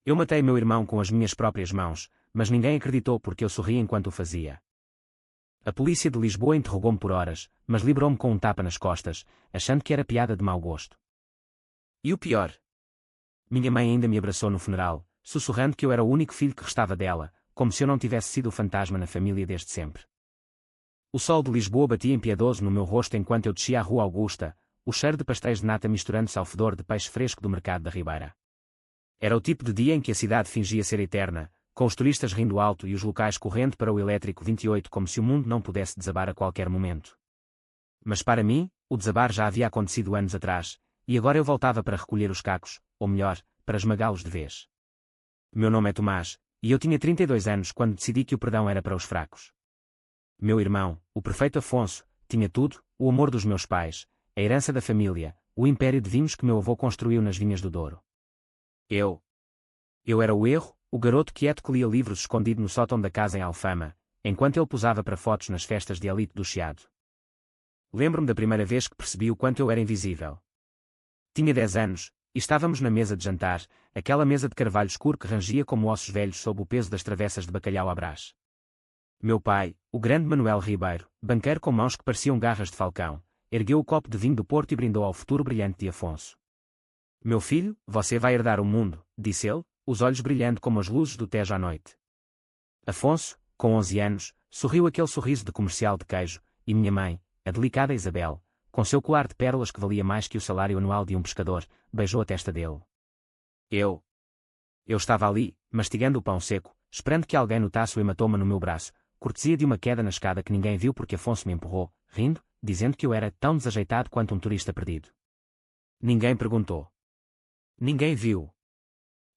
Eu matei meu irmão com as minhas próprias mãos, mas ninguém acreditou porque eu sorri enquanto o fazia. A polícia de Lisboa interrogou-me por horas, mas livrou-me com um tapa nas costas, achando que era piada de mau gosto. E o pior? Minha mãe ainda me abraçou no funeral, sussurrando que eu era o único filho que restava dela, como se eu não tivesse sido o fantasma na família desde sempre. O sol de Lisboa batia impiedoso no meu rosto enquanto eu descia a Rua Augusta, o cheiro de pastéis de nata misturando-se ao fedor de peixe fresco do mercado da Ribeira. Era o tipo de dia em que a cidade fingia ser eterna, com os turistas rindo alto e os locais correndo para o elétrico 28 como se o mundo não pudesse desabar a qualquer momento. Mas para mim, o desabar já havia acontecido anos atrás, e agora eu voltava para recolher os cacos, ou melhor, para esmagá-los de vez. Meu nome é Tomás, e eu tinha 32 anos quando decidi que o perdão era para os fracos. Meu irmão, o prefeito Afonso, tinha tudo: o amor dos meus pais, a herança da família, o império de vinhos que meu avô construiu nas vinhas do Douro. Eu era o erro, o garoto quieto que lia livros escondido no sótão da casa em Alfama, enquanto ele posava para fotos nas festas de elite do Chiado. Lembro-me da primeira vez que percebi o quanto eu era invisível. Tinha 10 anos, e estávamos na mesa de jantar, aquela mesa de carvalho escuro que rangia como ossos velhos sob o peso das travessas de bacalhau à brás. Meu pai, o grande Manuel Ribeiro, banqueiro com mãos que pareciam garras de falcão, ergueu o copo de vinho do Porto e brindou ao futuro brilhante de Afonso. Meu filho, você vai herdar o mundo, disse ele, os olhos brilhando como as luzes do Tejo à noite. Afonso, com 11 anos, sorriu aquele sorriso de comercial de queijo, e minha mãe, a delicada Isabel, com seu colar de pérolas que valia mais que o salário anual de um pescador, beijou a testa dele. Eu estava ali, mastigando o pão seco, esperando que alguém notasse o hematoma no meu braço, cortesia de uma queda na escada que ninguém viu porque Afonso me empurrou, rindo, dizendo que eu era tão desajeitado quanto um turista perdido. Ninguém perguntou. Ninguém viu.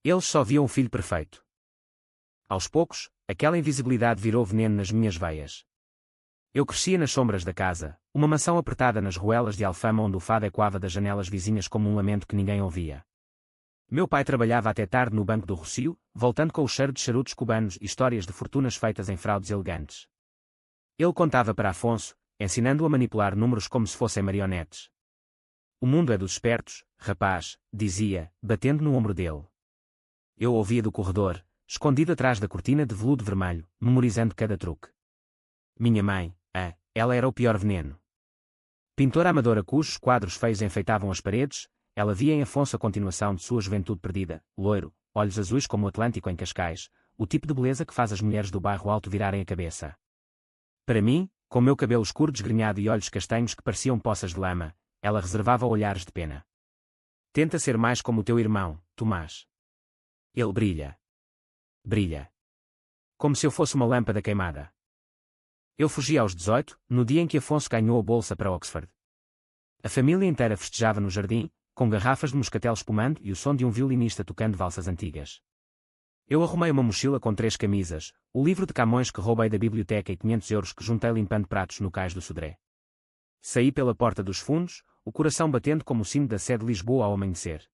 Eles só viam o filho perfeito. Aos poucos, aquela invisibilidade virou veneno nas minhas veias. Eu crescia nas sombras da casa, uma mansão apertada nas ruelas de Alfama onde o fado ecoava das janelas vizinhas como um lamento que ninguém ouvia. Meu pai trabalhava até tarde no Banco do Rocio, voltando com o cheiro de charutos cubanos e histórias de fortunas feitas em fraudes elegantes. Ele contava para Afonso, ensinando-o a manipular números como se fossem marionetes. O mundo é dos espertos, rapaz, dizia, batendo no ombro dele. Eu ouvia do corredor, escondido atrás da cortina de veludo vermelho, memorizando cada truque. Minha mãe, ela era o pior veneno. Pintora amadora cujos quadros feios enfeitavam as paredes, ela via em Afonso a continuação de sua juventude perdida, loiro, olhos azuis como o Atlântico em Cascais, o tipo de beleza que faz as mulheres do bairro alto virarem a cabeça. Para mim, com meu cabelo escuro desgrenhado e olhos castanhos que pareciam poças de lama, ela reservava olhares de pena. Tenta ser mais como o teu irmão, Tomás. Ele brilha. Brilha. Como se eu fosse uma lâmpada queimada. Eu fugi aos 18, no dia em que Afonso ganhou a bolsa para Oxford. A família inteira festejava no jardim, com garrafas de moscatel espumando e o som de um violinista tocando valsas antigas. Eu arrumei uma mochila com 3 camisas, o livro de Camões que roubei da biblioteca e 500 euros que juntei limpando pratos no cais do Sodré. Saí pela porta dos fundos, o coração batendo como o sino da Sé de Lisboa ao amanhecer.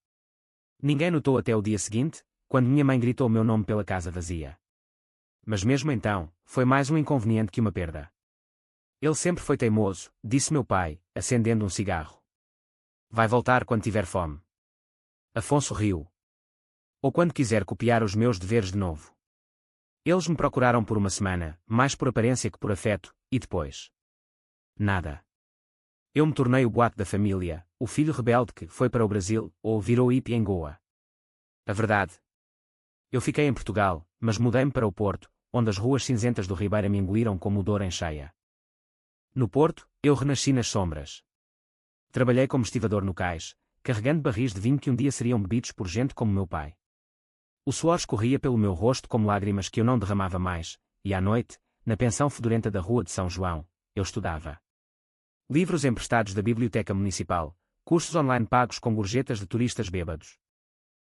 Ninguém notou até o dia seguinte, quando minha mãe gritou o meu nome pela casa vazia. Mas mesmo então, foi mais um inconveniente que uma perda. Ele sempre foi teimoso, disse meu pai, acendendo um cigarro. Vai voltar quando tiver fome. Afonso riu. Ou quando quiser copiar os meus deveres de novo. Eles me procuraram por uma semana, mais por aparência que por afeto, e depois. Nada. Eu me tornei o boato da família, o filho rebelde que foi para o Brasil, ou virou hippie em Goa. A verdade. Eu fiquei em Portugal, mas mudei-me para o Porto, onde as ruas cinzentas do Ribeira me engoliram como o Douro em cheia. No Porto, eu renasci nas sombras. Trabalhei como estivador no cais, carregando barris de vinho que um dia seriam bebidos por gente como meu pai. O suor escorria pelo meu rosto como lágrimas que eu não derramava mais, e à noite, na pensão fedorenta da Rua de São João, eu estudava. Livros emprestados da Biblioteca Municipal, cursos online pagos com gorjetas de turistas bêbados.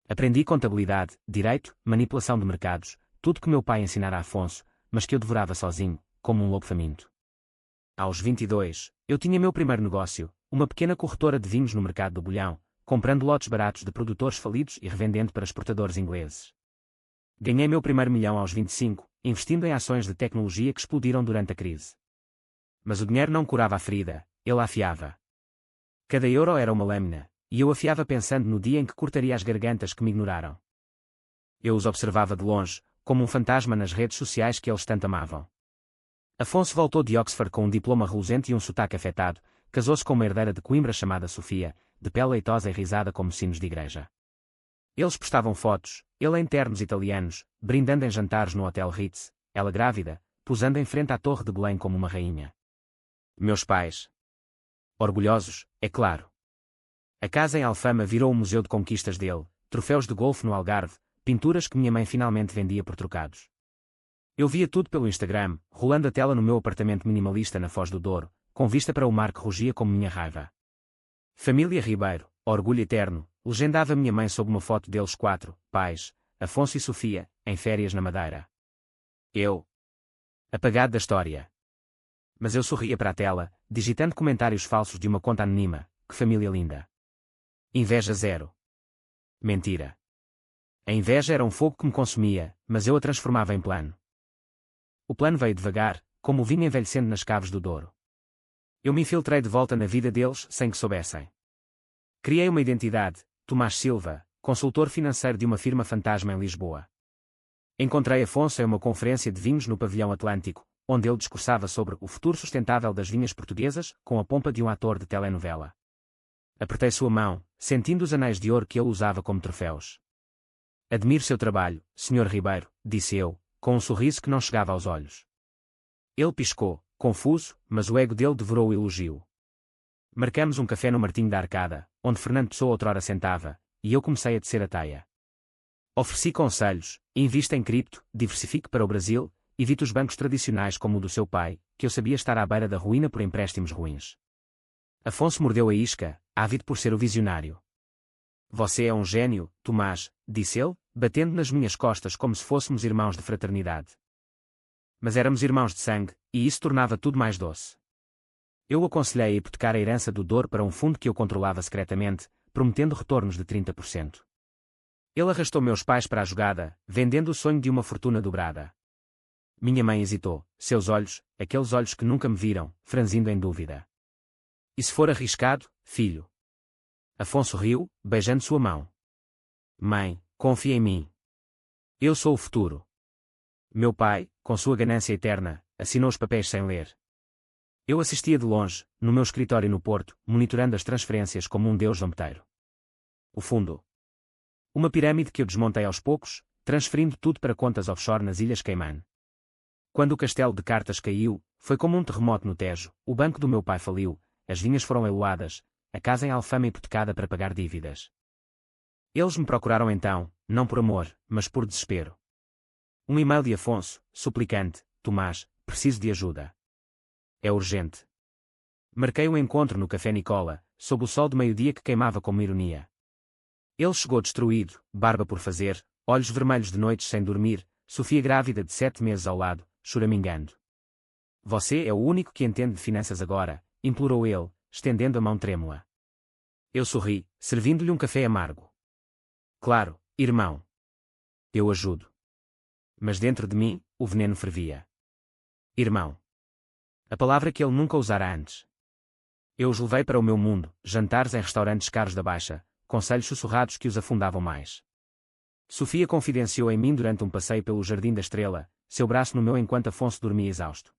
Aprendi contabilidade, direito, manipulação de mercados, tudo que meu pai ensinara a Afonso, mas que eu devorava sozinho, como um lobo faminto. Aos 22, eu tinha meu primeiro negócio, uma pequena corretora de vinhos no mercado do Bolhão, comprando lotes baratos de produtores falidos e revendendo para exportadores ingleses. Ganhei meu primeiro milhão aos 25, investindo em ações de tecnologia que explodiram durante a crise. Mas o dinheiro não curava a ferida, ele a afiava. Cada euro era uma lâmina, e eu afiava pensando no dia em que cortaria as gargantas que me ignoraram. Eu os observava de longe, como um fantasma nas redes sociais que eles tanto amavam. Afonso voltou de Oxford com um diploma reluzente e um sotaque afetado, casou-se com uma herdeira de Coimbra chamada Sofia, de pele leitosa e risada como sinos de igreja. Eles postavam fotos, ele em ternos italianos, brindando em jantares no Hotel Ritz, ela grávida, posando em frente à Torre de Belém como uma rainha. Meus pais. Orgulhosos, é claro. A casa em Alfama virou um museu de conquistas dele, troféus de golfe no Algarve, pinturas que minha mãe finalmente vendia por trocados. Eu via tudo pelo Instagram, rolando a tela no meu apartamento minimalista na Foz do Douro, com vista para o mar que rugia como minha raiva. Família Ribeiro, orgulho eterno, legendava minha mãe sob uma foto deles quatro, pais, Afonso e Sofia, em férias na Madeira. Eu. Apagado da história. Mas eu sorria para a tela, digitando comentários falsos de uma conta anônima, que família linda. Inveja zero. Mentira. A inveja era um fogo que me consumia, mas eu a transformava em plano. O plano veio devagar, como o vinho envelhecendo nas caves do Douro. Eu me infiltrei de volta na vida deles sem que soubessem. Criei uma identidade, Tomás Silva, consultor financeiro de uma firma fantasma em Lisboa. Encontrei Afonso em uma conferência de vinhos no Pavilhão Atlântico, onde ele discursava sobre o futuro sustentável das vinhas portuguesas, com a pompa de um ator de telenovela. Apertei sua mão, sentindo os anéis de ouro que ele usava como troféus. Admiro seu trabalho, Sr. Ribeiro, disse eu, com um sorriso que não chegava aos olhos. Ele piscou, confuso, mas o ego dele devorou o elogio. Marcamos um café no Martinho da Arcada, onde Fernando Pessoa outrora sentava, e eu comecei a tecer a teia. Ofereci conselhos, invista em cripto, diversifique para o Brasil, evite os bancos tradicionais como o do seu pai, que eu sabia estar à beira da ruína por empréstimos ruins. Afonso mordeu a isca, ávido por ser o visionário. Você é um gênio, Tomás, disse ele, batendo nas minhas costas como se fôssemos irmãos de fraternidade. Mas éramos irmãos de sangue, e isso tornava tudo mais doce. Eu o aconselhei a hipotecar a herança do Douro para um fundo que eu controlava secretamente, prometendo retornos de 30%. Ele arrastou meus pais para a jogada, vendendo o sonho de uma fortuna dobrada. Minha mãe hesitou, seus olhos, aqueles olhos que nunca me viram, franzindo em dúvida. E se for arriscado, filho? Afonso riu, beijando sua mão. Mãe, confia em mim. Eu sou o futuro. Meu pai, com sua ganância eterna, assinou os papéis sem ler. Eu assistia de longe, no meu escritório no Porto, monitorando as transferências como um deus zombeteiro. O fundo. Uma pirâmide que eu desmontei aos poucos, transferindo tudo para contas offshore nas Ilhas Caimã. Quando o castelo de cartas caiu, foi como um terremoto no Tejo, o banco do meu pai faliu, as vinhas foram leiloadas, a casa em Alfama hipotecada para pagar dívidas. Eles me procuraram então, não por amor, mas por desespero. Um e-mail de Afonso, suplicante, Tomás, preciso de ajuda. É urgente. Marquei um encontro no Café Nicola, sob o sol de meio-dia que queimava como ironia. Ele chegou destruído, barba por fazer, olhos vermelhos de noites sem dormir, Sofia grávida de 7 meses ao lado, choramingando. Você é o único que entende de finanças agora, implorou ele, estendendo a mão trêmula. Eu sorri, servindo-lhe um café amargo. Claro, irmão. Eu ajudo. Mas dentro de mim, o veneno fervia. Irmão. A palavra que ele nunca usara antes. Eu os levei para o meu mundo, jantares em restaurantes caros da Baixa, conselhos sussurrados que os afundavam mais. Sofia confidenciou em mim durante um passeio pelo Jardim da Estrela, seu braço no meu enquanto Afonso dormia exausto.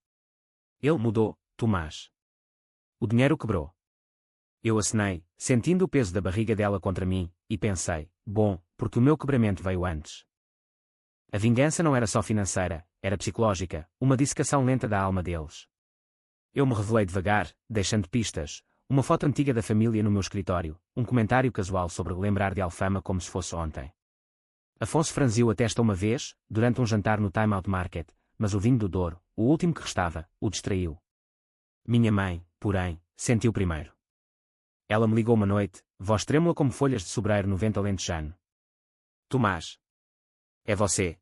Ele mudou, Tomás. O dinheiro quebrou. Eu acenei, sentindo o peso da barriga dela contra mim, e pensei, bom, porque o meu quebramento veio antes. A vingança não era só financeira, era psicológica, uma dissecação lenta da alma deles. Eu me revelei devagar, deixando pistas, uma foto antiga da família no meu escritório, um comentário casual sobre lembrar de Alfama como se fosse ontem. Afonso franziu a testa uma vez, durante um jantar no Time Out Market, mas o vinho do Douro, o último que restava, o distraiu. Minha mãe, porém, sentiu primeiro. Ela me ligou uma noite, voz trêmula como folhas de sobreiro no vento alentejano. Tomás. É você.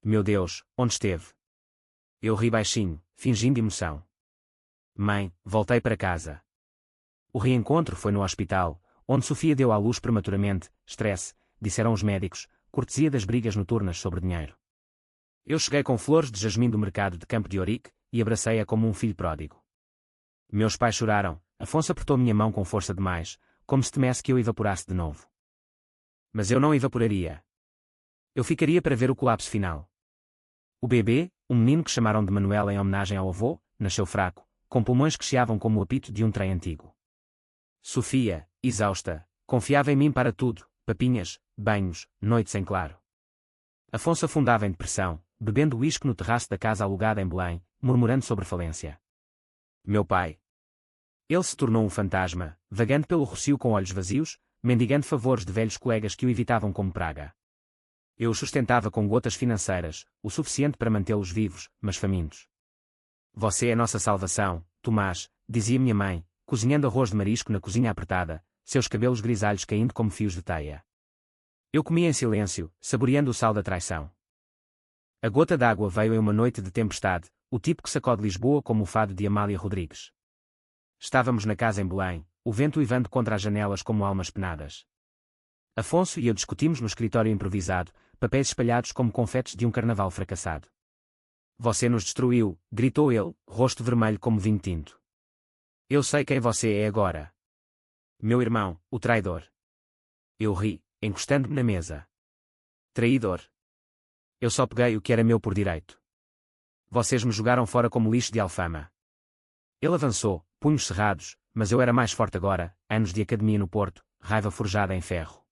Meu Deus, onde esteve? Eu ri baixinho, fingindo emoção. Mãe, voltei para casa. O reencontro foi no hospital, onde Sofia deu à luz prematuramente, estresse, disseram os médicos, cortesia das brigas noturnas sobre dinheiro. Eu cheguei com flores de jasmim do mercado de Campo de Ourique, e abracei-a como um filho pródigo. Meus pais choraram, Afonso apertou minha mão com força demais, como se temesse que eu evaporasse de novo. Mas eu não evaporaria. Eu ficaria para ver o colapso final. O bebê, um menino que chamaram de Manuel em homenagem ao avô, nasceu fraco, com pulmões que chiavam como o apito de um trem antigo. Sofia, exausta, confiava em mim para tudo, papinhas, banhos, noites em claro. Afonso afundava em depressão, bebendo uísque no terraço da casa alugada em Belém, murmurando sobre falência. Meu pai. Ele se tornou um fantasma, vagando pelo Rossio com olhos vazios, mendigando favores de velhos colegas que o evitavam como praga. Eu o sustentava com gotas financeiras, o suficiente para mantê-los vivos, mas famintos. Você é nossa salvação, Tomás, dizia minha mãe, cozinhando arroz de marisco na cozinha apertada, seus cabelos grisalhos caindo como fios de teia. Eu comia em silêncio, saboreando o sal da traição. A gota d'água veio em uma noite de tempestade, o tipo que sacode Lisboa como o fado de Amália Rodrigues. Estávamos na casa em Belém, o vento uivando contra as janelas como almas penadas. Afonso e eu discutimos no escritório improvisado, papéis espalhados como confetes de um carnaval fracassado. Você nos destruiu, gritou ele, rosto vermelho como vinho tinto. Eu sei quem você é agora. Meu irmão, o traidor. Eu ri, encostando-me na mesa. Traidor. Eu só peguei o que era meu por direito. Vocês me jogaram fora como lixo de alfama. Ele avançou, punhos cerrados, mas eu era mais forte agora, anos de academia no Porto, raiva forjada em ferro.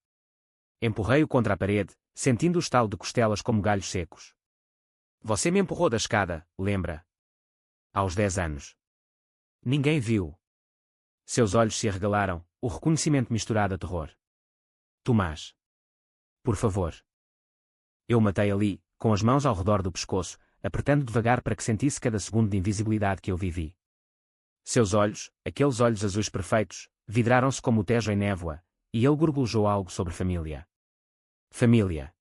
Empurrei-o contra a parede, sentindo o estalo de costelas como galhos secos. Você me empurrou da escada, lembra? Aos 10 anos. Ninguém viu. Seus olhos se arregalaram, o reconhecimento misturado a terror. Tomás. Por favor. Eu o matei ali, com as mãos ao redor do pescoço, apertando devagar para que sentisse cada segundo de invisibilidade que eu vivi. Seus olhos, aqueles olhos azuis perfeitos, vidraram-se como o Tejo em névoa, e ele gorgolejou algo sobre família. Família.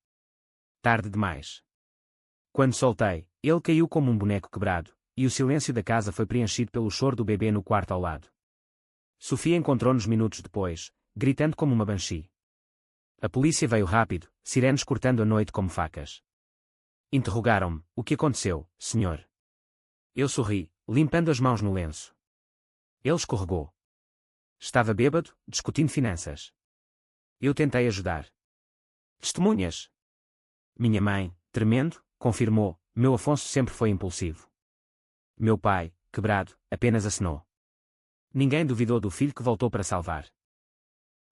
Tarde demais. Quando soltei, ele caiu como um boneco quebrado, e o silêncio da casa foi preenchido pelo choro do bebê no quarto ao lado. Sofia encontrou-nos minutos depois, gritando como uma banshee. A polícia veio rápido, sirenes cortando a noite como facas. Interrogaram-me, o que aconteceu, senhor? Eu sorri, limpando as mãos no lenço. Ele escorregou. Estava bêbado, discutindo finanças. Eu tentei ajudar. Testemunhas? Minha mãe, tremendo, confirmou, meu Afonso sempre foi impulsivo. Meu pai, quebrado, apenas acenou. Ninguém duvidou do filho que voltou para salvar.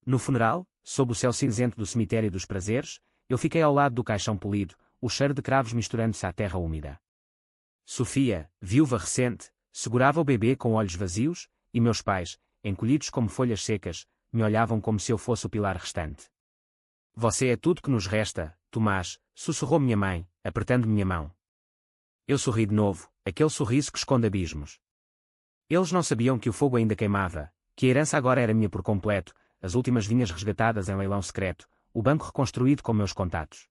No funeral, sob o céu cinzento do cemitério dos prazeres, eu fiquei ao lado do caixão polido, o cheiro de cravos misturando-se à terra úmida. Sofia, viúva recente, segurava o bebê com olhos vazios, e meus pais, encolhidos como folhas secas, me olhavam como se eu fosse o pilar restante. Você é tudo que nos resta, Tomás, sussurrou minha mãe, apertando minha mão. Eu sorri de novo, aquele sorriso que esconde abismos. Eles não sabiam que o fogo ainda queimava, que a herança agora era minha por completo, as últimas vinhas resgatadas em leilão secreto, o banco reconstruído com meus contatos.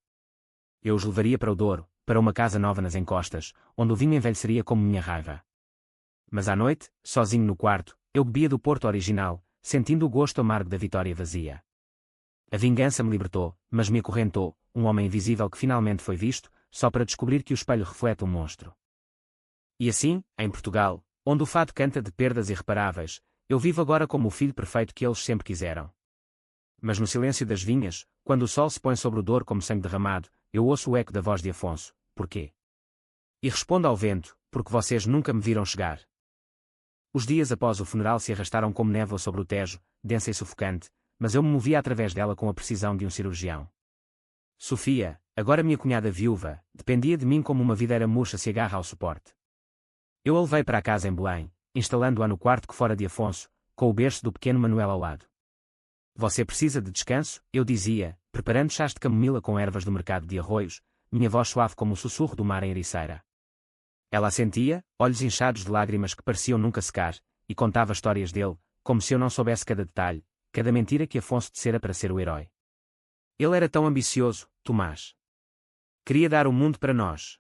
Eu os levaria para o Douro, para uma casa nova nas encostas, onde o vinho envelheceria como minha raiva. Mas à noite, sozinho no quarto, eu bebia do Porto original, sentindo o gosto amargo da vitória vazia. A vingança me libertou, mas me acorrentou, um homem invisível que finalmente foi visto, só para descobrir que o espelho reflete um monstro. E assim, em Portugal, onde o fado canta de perdas irreparáveis, eu vivo agora como o filho perfeito que eles sempre quiseram. Mas no silêncio das vinhas, quando o sol se põe sobre o Douro como sangue derramado, eu ouço o eco da voz de Afonso, porquê? E respondo ao vento, porque vocês nunca me viram chegar. Os dias após o funeral se arrastaram como névoa sobre o Tejo, densa e sufocante, mas eu me movia através dela com a precisão de um cirurgião. Sofia, agora minha cunhada viúva, dependia de mim como uma videira murcha se agarra ao suporte. Eu a levei para a casa em Belém, instalando-a no quarto que fora de Afonso, com o berço do pequeno Manuel ao lado. Você precisa de descanso, eu dizia, preparando chás de camomila com ervas do mercado de Arroios, minha voz suave como o sussurro do mar em Ericeira. Ela assentia, olhos inchados de lágrimas que pareciam nunca secar, e contava histórias dele, como se eu não soubesse cada detalhe, cada mentira que Afonso dissera para ser o herói. Ele era tão ambicioso, Tomás. Queria dar o mundo para nós.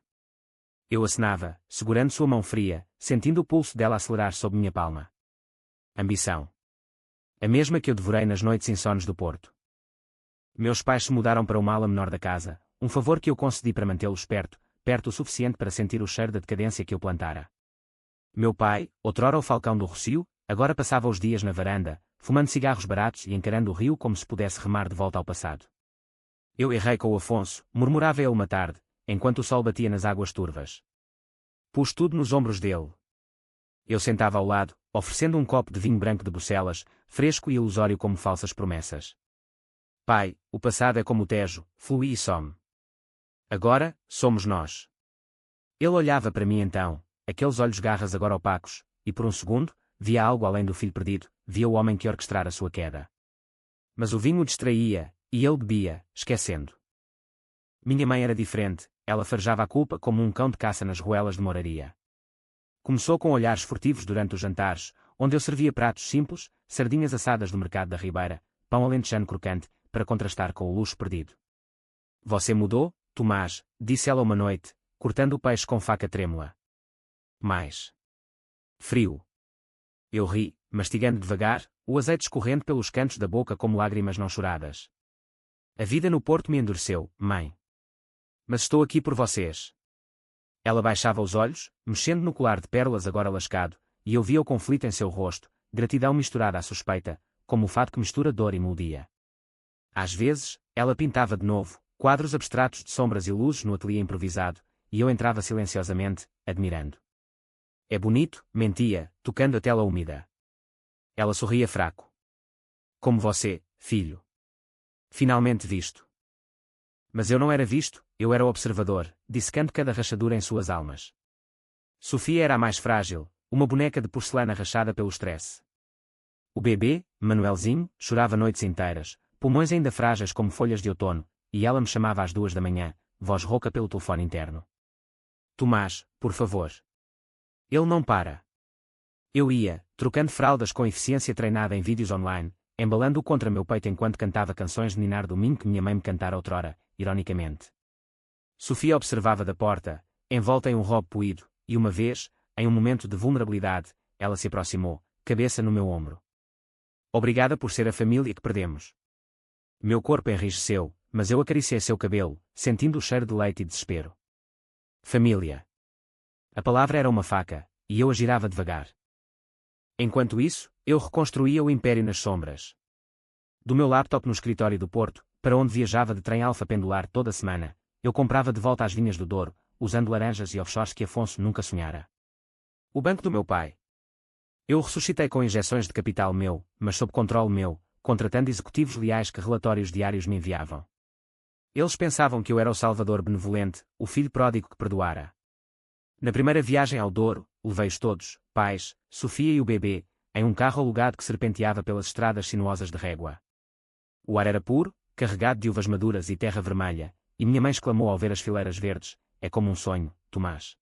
Eu acenava, segurando sua mão fria, sentindo o pulso dela acelerar sob minha palma. Ambição. A mesma que eu devorei nas noites insones do Porto. Meus pais se mudaram para uma ala menor da casa, um favor que eu concedi para mantê-los perto o suficiente para sentir o cheiro da decadência que eu plantara. Meu pai, outrora o falcão do Rossio, agora passava os dias na varanda, fumando cigarros baratos e encarando o rio como se pudesse remar de volta ao passado. Eu errei com o Afonso, murmurava ele uma tarde, enquanto o sol batia nas águas turvas. Pus tudo nos ombros dele. Eu sentava ao lado, oferecendo um copo de vinho branco de Bucelas, fresco e ilusório como falsas promessas. Pai, o passado é como o Tejo, flui e some. Agora, somos nós. Ele olhava para mim então, aqueles olhos garras agora opacos, e por um segundo, via algo além do filho perdido, via o homem que orquestrara sua queda. Mas o vinho o distraía, e ele bebia, esquecendo. Minha mãe era diferente, ela farejava a culpa como um cão de caça nas ruelas de moraria. Começou com olhares furtivos durante os jantares, onde eu servia pratos simples, sardinhas assadas do mercado da Ribeira, pão alentejano crocante, para contrastar com o luxo perdido. Você mudou, Tomás, disse ela uma noite, cortando o peixe com faca trêmula. Mais frio. Eu ri, mastigando devagar, o azeite escorrendo pelos cantos da boca como lágrimas não choradas. A vida no Porto me endureceu, mãe. Mas estou aqui por vocês. Ela baixava os olhos, mexendo no colar de pérolas agora lascado, e eu via o conflito em seu rosto, gratidão misturada à suspeita, como o fado que mistura dor e melodia. Às vezes, ela pintava de novo, quadros abstratos de sombras e luzes no ateliê improvisado, e eu entrava silenciosamente, admirando. É bonito, mentia, tocando a tela úmida. Ela sorria fraco. Como você, filho. Finalmente visto. Mas eu não era visto, eu era o observador, dissecando cada rachadura em suas almas. Sofia era a mais frágil, uma boneca de porcelana rachada pelo estresse. O bebê, Manuelzinho, chorava noites inteiras, pulmões ainda frágeis como folhas de outono, e ela me chamava às 2 da manhã, voz rouca pelo telefone interno. Tomás, por favor. Ele não para. Eu ia, trocando fraldas com eficiência treinada em vídeos online, embalando-o contra meu peito enquanto cantava canções de Ninar Domingo que minha mãe me cantara outrora, ironicamente. Sofia observava da porta, envolta em um robe poído, e uma vez, em um momento de vulnerabilidade, ela se aproximou, cabeça no meu ombro. Obrigada por ser a família que perdemos. Meu corpo enrijeceu, mas eu acariciei seu cabelo, sentindo o cheiro de leite e desespero. Família. A palavra era uma faca, e eu a girava devagar. Enquanto isso, eu reconstruía o império nas sombras. Do meu laptop no escritório do Porto, para onde viajava de trem alfa pendular toda semana, eu comprava de volta às vinhas do Douro, usando laranjas e offshores que Afonso nunca sonhara. O banco do meu pai. Eu ressuscitei com injeções de capital meu, mas sob controle meu, contratando executivos leais que relatórios diários me enviavam. Eles pensavam que eu era o salvador benevolente, o filho pródigo que perdoara. Na primeira viagem ao Douro, levei-os todos, pais, Sofia e o bebê, em um carro alugado que serpenteava pelas estradas sinuosas de Régua. O ar era puro, carregado de uvas maduras e terra vermelha, e minha mãe exclamou ao ver as fileiras verdes, é como um sonho, Tomás.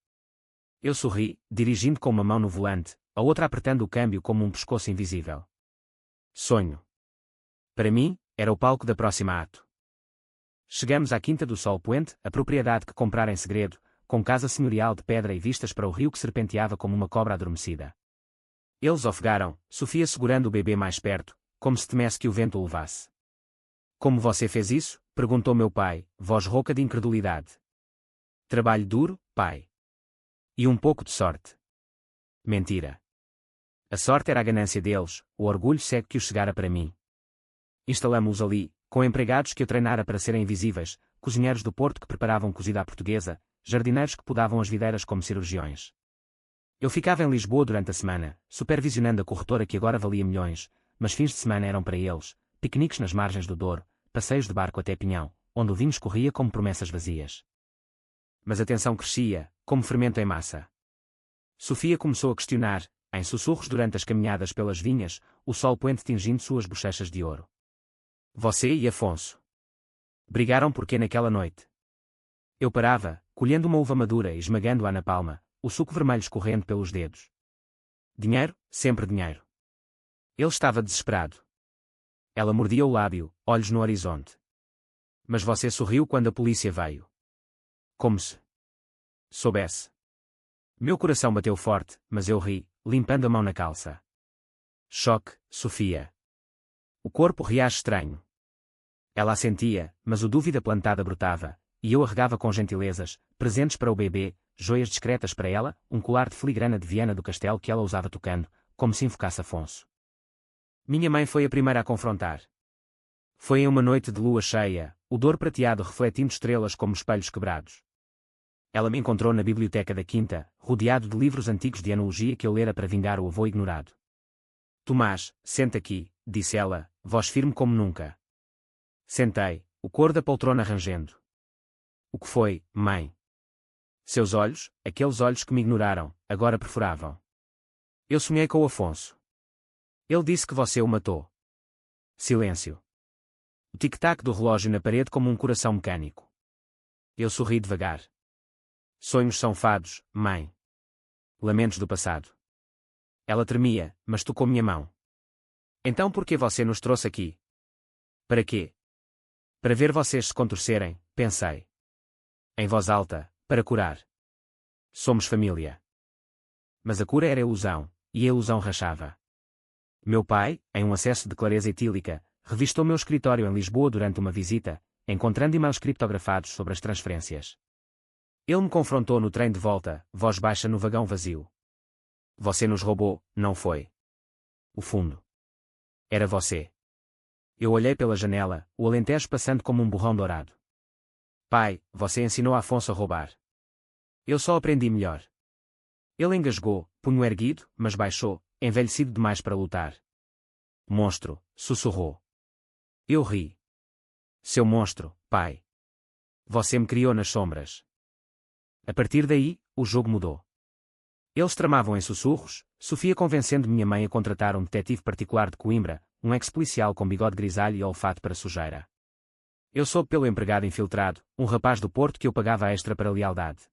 Eu sorri, dirigindo com uma mão no volante, a outra apertando o câmbio como um pescoço invisível. Sonho. Para mim, era o palco da próxima ato. Chegamos à Quinta do Sol Poente, a propriedade que comprara em segredo, com casa senhorial de pedra e vistas para o rio que serpenteava como uma cobra adormecida. Eles ofegaram, Sofia segurando o bebê mais perto, como se temesse que o vento o levasse. Como você fez isso? Perguntou meu pai, voz rouca de incredulidade. Trabalho duro, pai. E um pouco de sorte. Mentira. A sorte era a ganância deles, o orgulho cego que os cegara para mim. Instalamo-os ali, com empregados que eu treinara para serem invisíveis, cozinheiros do Porto que preparavam cozida à portuguesa, jardineiros que podavam as videiras como cirurgiões. Eu ficava em Lisboa durante a semana, supervisionando a corretora que agora valia milhões, mas fins de semana eram para eles, piqueniques nas margens do Douro, passeios de barco até Pinhão, onde o vinho escorria como promessas vazias. Mas a tensão crescia, como fermento em massa. Sofia começou a questionar, em sussurros durante as caminhadas pelas vinhas, o sol poente tingindo suas bochechas de ouro. Você e Afonso brigaram porque naquela noite? Eu parava, colhendo uma uva madura e esmagando-a na palma, o suco vermelho escorrendo pelos dedos. Dinheiro, sempre dinheiro. Ele estava desesperado. Ela mordia o lábio, olhos no horizonte. Mas você sorriu quando a polícia veio. Como se soubesse. Meu coração bateu forte, mas eu ri, limpando a mão na calça. Choque, Sofia. O corpo reage estranho. Ela assentia, mas o dúvida plantada brotava, e eu arregava com gentilezas, presentes para o bebê, joias discretas para ela, um colar de filigrana de Viana do Castelo que ela usava tocando, como se invocasse Afonso. Minha mãe foi a primeira a confrontar. Foi em uma noite de lua cheia, o dor prateado refletindo estrelas como espelhos quebrados. Ela me encontrou na biblioteca da quinta, rodeado de livros antigos de enologia que eu lera para vingar o avô ignorado. Tomás, senta aqui, disse ela, voz firme como nunca. Sentei, o cor da poltrona rangendo. O que foi, mãe? Seus olhos, aqueles olhos que me ignoraram, agora perfuravam. Eu sonhei com o Afonso. Ele disse que você o matou. Silêncio. O tic-tac do relógio na parede como um coração mecânico. Eu sorri devagar. Sonhos são fados, mãe. Lamentos do passado. Ela tremia, mas tocou minha mão. Então por que você nos trouxe aqui? Para quê? Para ver vocês se contorcerem, pensei. Em voz alta, para curar. Somos família. Mas a cura era ilusão, e a ilusão rachava. Meu pai, em um acesso de clareza etílica, revistou meu escritório em Lisboa durante uma visita, encontrando e-mails criptografados sobre as transferências. Ele me confrontou no trem de volta, voz baixa no vagão vazio. Você nos roubou, não foi? O fundo. Era você. Eu olhei pela janela, o Alentejo passando como um borrão dourado. Pai, você ensinou a Afonso a roubar. Eu só aprendi melhor. Ele engasgou, punho erguido, mas baixou, envelhecido demais para lutar. Monstro, sussurrou. Eu ri. Seu monstro, pai. Você me criou nas sombras. A partir daí, o jogo mudou. Eles tramavam em sussurros, Sofia convencendo minha mãe a contratar um detetive particular de Coimbra, um ex-policial com bigode grisalho e olfato para sujeira. Eu soube pelo empregado infiltrado, um rapaz do Porto que eu pagava extra para lealdade.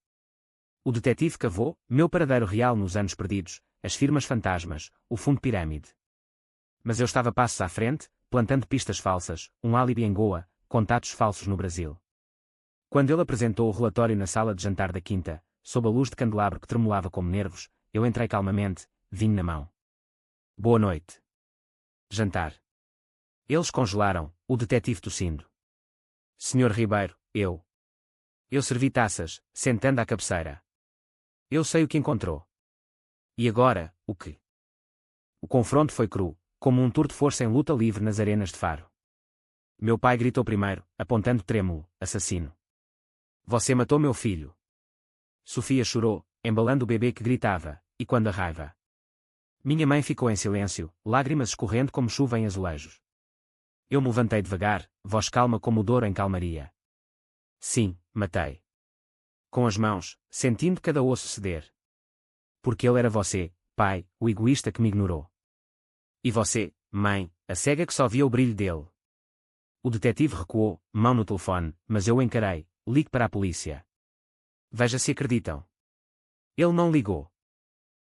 O detetive cavou, meu paradeiro real nos anos perdidos, as firmas fantasmas, o fundo pirâmide. Mas eu estava passos à frente, plantando pistas falsas, um álibi em Goa, contatos falsos no Brasil. Quando ele apresentou o relatório na sala de jantar da quinta, sob a luz de candelabro que tremulava como nervos, eu entrei calmamente, vinho na mão. Boa noite. Jantar. Eles congelaram, o detetive tossindo. Senhor Ribeiro, eu. Eu servi taças, sentando à cabeceira. Eu sei o que encontrou. E agora, o que? O confronto foi cru, como um tour de força em luta livre nas arenas de Faro. Meu pai gritou primeiro, apontando trêmulo, assassino. Você matou meu filho. Sofia chorou, embalando o bebê que gritava, e quando a raiva. Minha mãe ficou em silêncio, lágrimas escorrendo como chuva em azulejos. Eu me levantei devagar, voz calma como o Douro em calmaria. Sim, matei. Com as mãos, sentindo cada osso ceder. Porque ele era você, pai, o egoísta que me ignorou. E você, mãe, a cega que só via o brilho dele. O detetive recuou, mão no telefone, mas eu o encarei, ligue para a polícia. Veja se acreditam. Ele não ligou.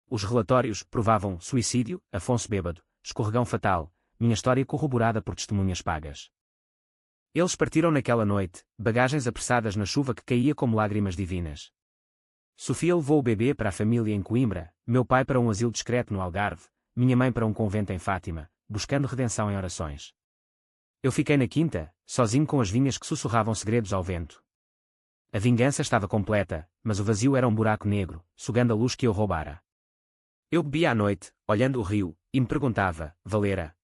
Os relatórios provavam suicídio, Afonso bêbado, escorregão fatal, minha história corroborada por testemunhas pagas. Eles partiram naquela noite, bagagens apressadas na chuva que caía como lágrimas divinas. Sofia levou o bebê para a família em Coimbra, meu pai para um asilo discreto no Algarve, minha mãe para um convento em Fátima, buscando redenção em orações. Eu fiquei na quinta, sozinho com as vinhas que sussurravam segredos ao vento. A vingança estava completa, mas o vazio era um buraco negro, sugando a luz que eu roubara. Eu bebia à noite, olhando o rio, e me perguntava, valera?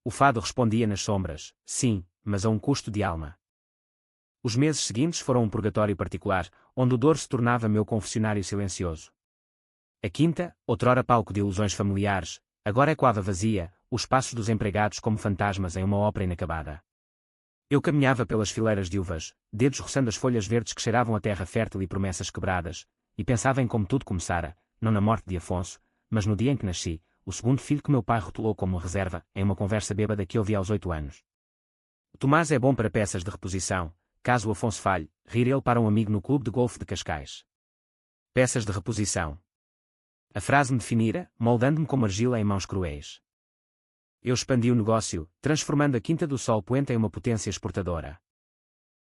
O fado respondia nas sombras, sim, mas a um custo de alma. Os meses seguintes foram um purgatório particular, onde o Douro se tornava meu confessionário silencioso. A quinta, outrora palco de ilusões familiares, agora ecoava vazia, os passos dos empregados como fantasmas em uma ópera inacabada. Eu caminhava pelas fileiras de uvas, dedos roçando as folhas verdes que cheiravam a terra fértil e promessas quebradas, e pensava em como tudo começara, não na morte de Afonso, mas no dia em que nasci, o segundo filho que meu pai rotulou como reserva, em uma conversa bêbada que ouvi aos 8 anos. O Tomás é bom para peças de reposição, caso o Afonso falhe, rir ele para um amigo no clube de golfe de Cascais. Peças de reposição. A frase me definira, moldando-me como argila em mãos cruéis. Eu expandi o negócio, transformando a Quinta do Sol Poente em uma potência exportadora.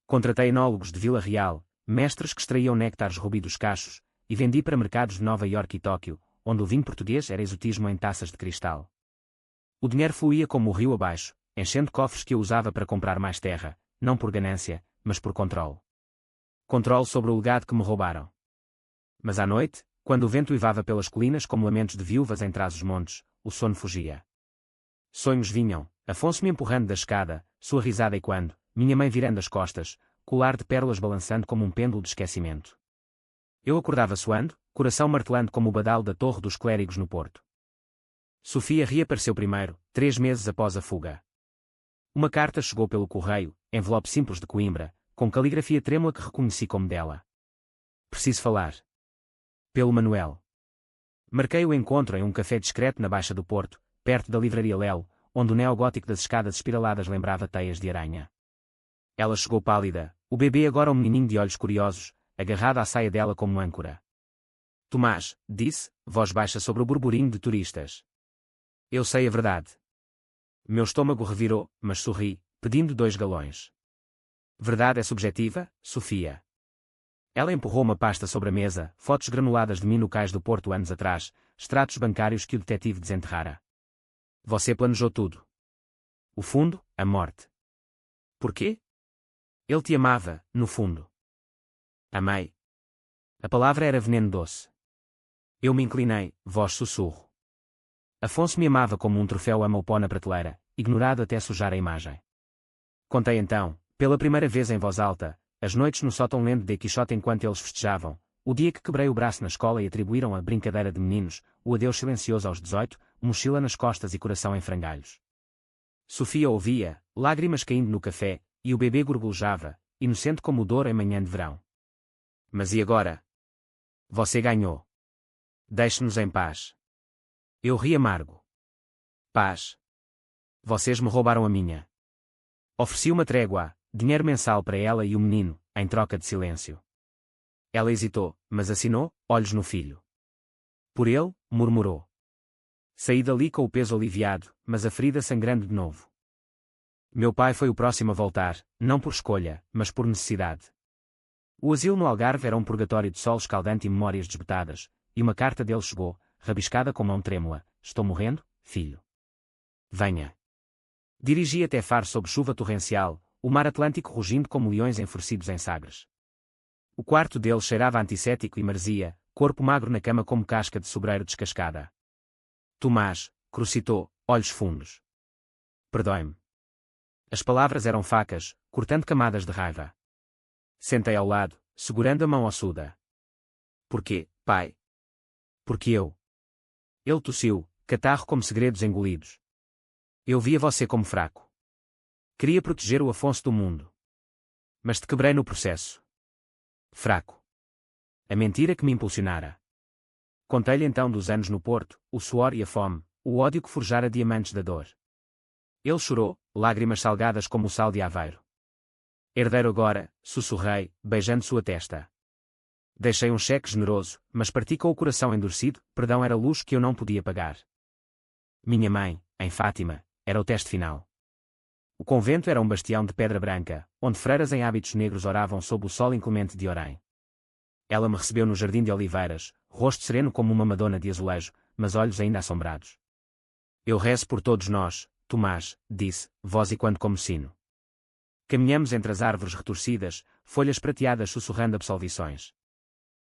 Contratei enólogos de Vila Real, mestres que extraíam néctares rubi dos cachos, e vendi para mercados de Nova Iorque e Tóquio, onde o vinho português era exotismo em taças de cristal. O dinheiro fluía como o rio abaixo, enchendo cofres que eu usava para comprar mais terra, não por ganância, mas por controle. Controle sobre o legado que me roubaram. Mas à noite, quando o vento uivava pelas colinas como lamentos de viúvas em trás-os-montes, o sono fugia. Sonhos vinham, Afonso me empurrando da escada, sua risada ecoando, minha mãe virando as costas, colar de pérolas balançando como um pêndulo de esquecimento. Eu acordava suando, coração martelando como o badalo da Torre dos Clérigos no Porto. Sofia reapareceu primeiro, 3 meses após a fuga. Uma carta chegou pelo correio, envelope simples de Coimbra, com caligrafia trêmula que reconheci como dela. Preciso falar. Pelo Manuel. Marquei o encontro em um café discreto na Baixa do Porto, perto da livraria Lelo, onde o neogótico das escadas espiraladas lembrava teias de aranha. Ela chegou pálida, o bebê agora um menininho de olhos curiosos, agarrado à saia dela como âncora. Tomás, disse, voz baixa sobre o burburinho de turistas. Eu sei a verdade. Meu estômago revirou, mas sorri, pedindo 2 galões. Verdade é subjetiva, Sofia. Ela empurrou uma pasta sobre a mesa, fotos granuladas de mim no cais do Porto anos atrás, extratos bancários que o detetive desenterrara. Você planejou tudo. O fundo, a morte. Porquê? Ele te amava, no fundo. Amei. A palavra era veneno doce. Eu me inclinei, voz sussurro. Afonso me amava como um troféu ama o pó na prateleira, ignorado até sujar a imagem. Contei então, pela primeira vez em voz alta, as noites no sótão lendo de Quixote enquanto eles festejavam, o dia que quebrei o braço na escola e atribuíram a brincadeira de meninos, o adeus silencioso aos 18, mochila nas costas e coração em frangalhos. Sofia ouvia, lágrimas caindo no café, e o bebê gorgolejava, inocente como o Douro em manhã de verão. Mas e agora? Você ganhou. Deixe-nos em paz. Eu ri amargo. Paz. Vocês me roubaram a minha. Ofereci uma trégua, dinheiro mensal para ela e o menino, em troca de silêncio. Ela hesitou, mas assinou, olhos no filho. Por ele, murmurou. Saí dali com o peso aliviado, mas a ferida sangrando de novo. Meu pai foi o próximo a voltar, não por escolha, mas por necessidade. O asilo no Algarve era um purgatório de sol escaldante e memórias desbotadas, e uma carta dele chegou, rabiscada com mão trêmula. Estou morrendo, filho. Venha. Dirigi até Faro sob chuva torrencial, o mar Atlântico rugindo como leões enfurecidos em Sagres. O quarto dele cheirava a antisséptico e maresia, corpo magro na cama como casca de sobreiro descascada. Tomás, crocitou, olhos fundos. Perdoe-me. As palavras eram facas, cortando camadas de raiva. Sentei ao lado, segurando a mão ossuda. Porquê, pai? Porque eu. Ele tossiu, catarro como segredos engolidos. Eu via você como fraco. Queria proteger o Afonso do mundo. Mas te quebrei no processo. Fraco. A mentira que me impulsionara. Contei-lhe então dos anos no Porto, o suor e a fome, o ódio que forjara diamantes da dor. Ele chorou, lágrimas salgadas como o sal de Aveiro. Herdeiro agora, sussurrei, beijando sua testa. Deixei um cheque generoso, mas parti com o coração endurecido, perdão era luxo que eu não podia pagar. Minha mãe, em Fátima, era o teste final. O convento era um bastião de pedra branca, onde freiras em hábitos negros oravam sob o sol inclemente de Orém. Ela me recebeu no jardim de oliveiras, rosto sereno como uma madonna de azulejo, mas olhos ainda assombrados. Eu rezo por todos nós, Tomás, disse, voz ecoando como sino. Caminhamos entre as árvores retorcidas, folhas prateadas sussurrando absolvições.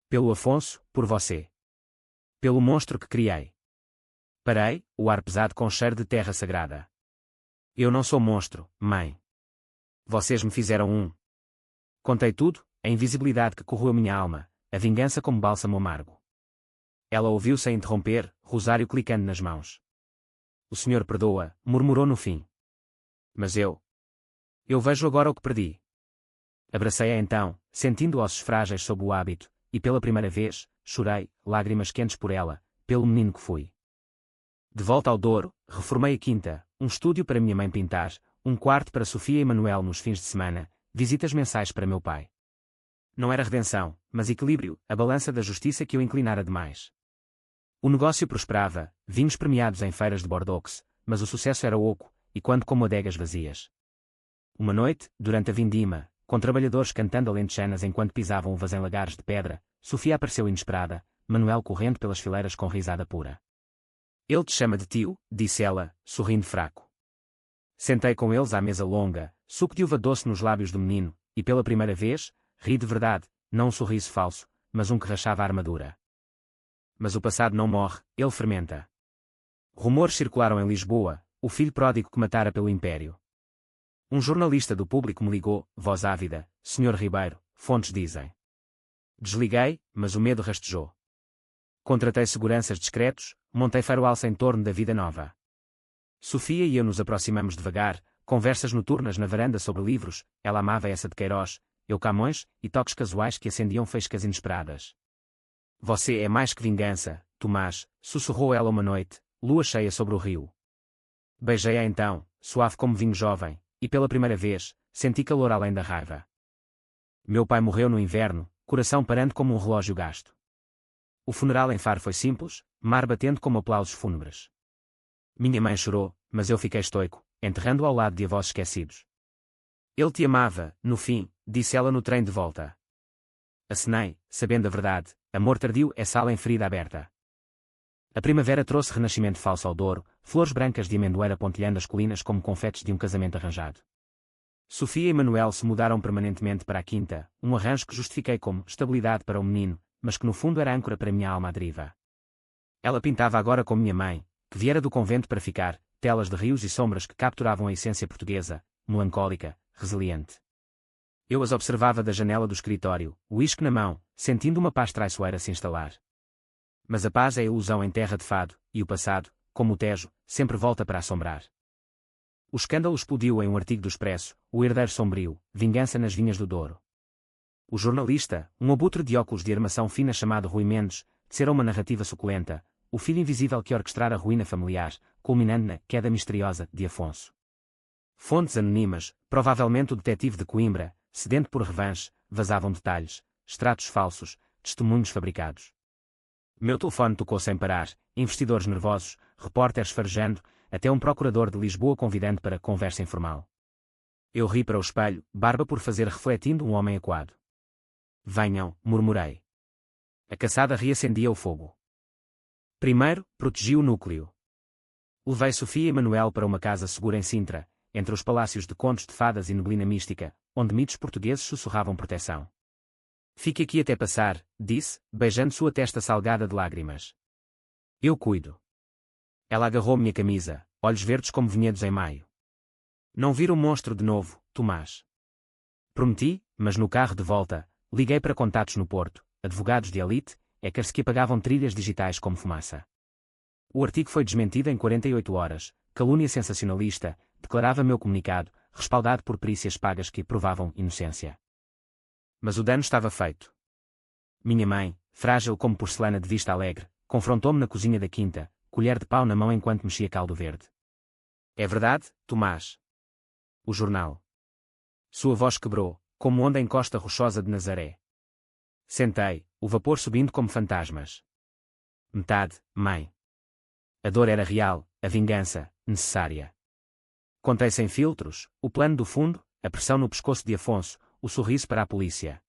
Pelo Afonso, por você. Pelo monstro que criei. Parei, o ar pesado com cheiro de terra sagrada. Eu não sou monstro, mãe. Vocês me fizeram um. Contei tudo, a invisibilidade que corroeu minha alma, a vingança como bálsamo amargo. Ela ouviu sem interromper, rosário clicando nas mãos. O senhor perdoa, murmurou no fim. Mas eu vejo agora o que perdi. Abracei-a então, sentindo ossos frágeis sob o hábito, e pela primeira vez, chorei, lágrimas quentes por ela, pelo menino que fui. De volta ao Douro, reformei a quinta, um estúdio para minha mãe pintar, um quarto para Sofia e Manuel nos fins de semana, visitas mensais para meu pai. Não era redenção, mas equilíbrio, a balança da justiça que eu inclinara demais. O negócio prosperava, vinhos premiados em feiras de Bordeaux, mas o sucesso era oco, e quando como adegas vazias. Uma noite, durante a vindima, com trabalhadores cantando alentejanas enquanto pisavam uvas em lagares de pedra, Sofia apareceu inesperada, Manuel correndo pelas fileiras com risada pura. Ele te chama de tio, disse ela, sorrindo fraco. Sentei com eles à mesa longa, suco de uva doce nos lábios do menino, e pela primeira vez, ri de verdade, não um sorriso falso, mas um que rachava a armadura. Mas o passado não morre, ele fermenta. Rumores circularam em Lisboa, o filho pródigo que matara pelo império. Um jornalista do Público me ligou, voz ávida, Sr. Ribeiro, fontes dizem. Desliguei, mas o medo rastejou. Contratei seguranças discretos, montei faroalça em torno da vida nova. Sofia e eu nos aproximamos devagar, conversas noturnas na varanda sobre livros, ela amava essa de Queiroz, eu Camões, e toques casuais que acendiam faíscas inesperadas. Você é mais que vingança, Tomás, sussurrou ela uma noite, lua cheia sobre o rio. Beijei-a então, suave como vinho jovem, e pela primeira vez, senti calor além da raiva. Meu pai morreu no inverno, coração parando como um relógio gasto. O funeral em Faro foi simples, mar batendo como aplausos fúnebres. Minha mãe chorou, mas eu fiquei estoico, enterrando-o ao lado de avós esquecidos. Ele te amava, no fim, disse ela no trem de volta. Acenei, sabendo a verdade, amor tardio é sala em ferida aberta. A primavera trouxe renascimento falso ao Douro, flores brancas de amendoeira pontilhando as colinas como confetes de um casamento arranjado. Sofia e Manuel se mudaram permanentemente para a quinta, um arranjo que justifiquei como estabilidade para o menino, mas que no fundo era âncora para minha alma à deriva. Ela pintava agora como minha mãe, que viera do convento para ficar, telas de rios e sombras que capturavam a essência portuguesa, melancólica, resiliente. Eu as observava da janela do escritório, o uísque na mão, sentindo uma paz traiçoeira se instalar. Mas a paz é ilusão em terra de fado, e o passado, como o Tejo, sempre volta para assombrar. O escândalo explodiu em um artigo do Expresso, o herdeiro sombrio, vingança nas vinhas do Douro. O jornalista, um abutre de óculos de armação fina chamado Rui Mendes, tecera uma narrativa suculenta, o filho invisível que orquestrara a ruína familiar, culminando na queda misteriosa de Afonso. Fontes anonimas, provavelmente o detetive de Coimbra, sedento por revanche, vazavam detalhes, extratos falsos, testemunhos fabricados. Meu telefone tocou sem parar, investidores nervosos, repórteres farejando, até um procurador de Lisboa convidando para conversa informal. Eu ri para o espelho, barba por fazer refletindo um homem acuado. Venham, murmurei. A caçada reacendia o fogo. Primeiro, protegi o núcleo. Levei Sofia e Manuel para uma casa segura em Sintra, entre os palácios de contos de fadas e neblina mística, onde mitos portugueses sussurravam proteção. Fique aqui até passar, disse, beijando sua testa salgada de lágrimas. Eu cuido. Ela agarrou minha camisa, olhos verdes como vinhedos em maio. Não vira o monstro de novo, Tomás. Prometi, mas no carro de volta, liguei para contatos no Porto, advogados de elite, hackers que apagavam trilhas digitais como fumaça. O artigo foi desmentido em 48 horas, calúnia sensacionalista, declarava meu comunicado, respaldado por perícias pagas que provavam inocência. Mas o dano estava feito. Minha mãe, frágil como porcelana de vista alegre, confrontou-me na cozinha da quinta, colher de pau na mão enquanto mexia caldo verde. É verdade, Tomás? O jornal. Sua voz quebrou, como onda em costa rochosa de Nazaré. Sentei, o vapor subindo como fantasmas. Metade, mãe. A dor era real, a vingança, necessária. Contei sem filtros, o plano do fundo, a pressão no pescoço de Afonso, o sorriso para a polícia.